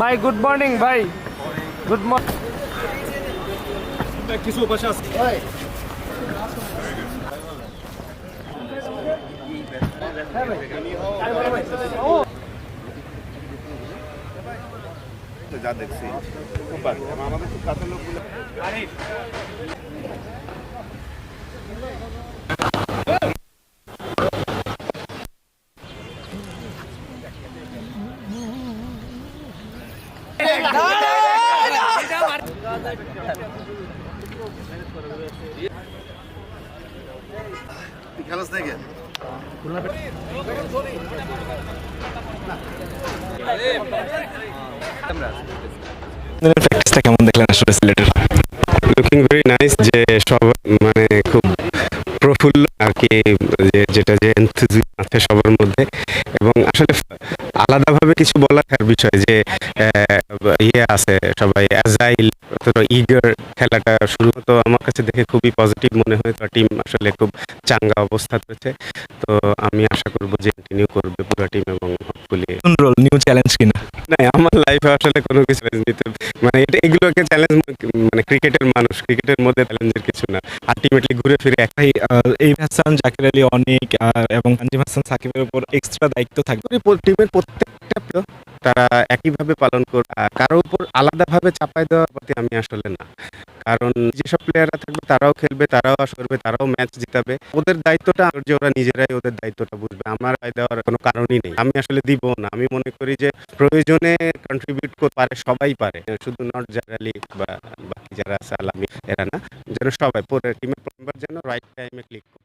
ভাই good morning ভাই, good morning. কিছু পাশে আছে যা দেখছি আমাদের খুব কাছের লোকগুলো খেলাস থেকে প্র্যাকটিসটা কেমন দেখলেন আসলে সিলেটের? লুকিং ভেরি নাইস, যে সব মানে খুব প্রফুল্ল আর কি, যেটা যে এনথুজিয়াম আছে সবার মধ্যে। এবং আসলে আলাদাভাবে কিছু বলার বিষয় যে ইয়ে আছে, সবাই অ্যাজাইল, ইগার, খেলাটা শুরু হতো আমার কাছে দেখে খুবই পজিটিভ মনে হয়। তো টিম আসলে খুব চাঙ্গা অবস্থা রয়েছে, তো আমি আশা করবো যে কন্টিনিউ করবে পুরো টিম এবং হোপফুলি। রোল নিউ চ্যালেঞ্জ কিনা? না, আমার লাইফে আসলে কোনো কিছু চ্যালেঞ্জ নিতে, মানে এগুলোকে চ্যালেঞ্জ, মানে ক্রিকেটের মানুষ, ক্রিকেটের মধ্যে চ্যালেঞ্জের কিছু না, আলটিমেটলি ঘুরে ফিরে একটাই। এই হাসান, জাকির আলী অনেক এবং তানজিম হাসান সাকিবের উপর এক্সট্রা দায়িত্ব থাকবে। টিমের প্রত্যেকটা তারা একইভাবে পালন করবে, কারো উপর আলাদাভাবে চাপাই দেওয়ার প্রতি আমি আসলে না। কারণ যেসব প্লেয়াররা থাকবে তারাও খেলবে, তারাও করবে, তারাও ম্যাচ জিতাবে। ওদের দায়িত্বটা যে ওরা নিজেরাই ওদের দায়িত্বটা বুঝবে, আমার রায় দেওয়ার কোনো কারণই নেই। আমি আসলে দিব না। আমি মনে করি যে প্রয়োজনে কন্ট্রিবিউট করতে পারে, সবাই পারে, শুধু নট জারালি বা বাকি যারা আছে আলামি এরা না, যেন সবাই পুরো টিমের মেম্বার যেন রাইট টাইমে ক্লিক করে।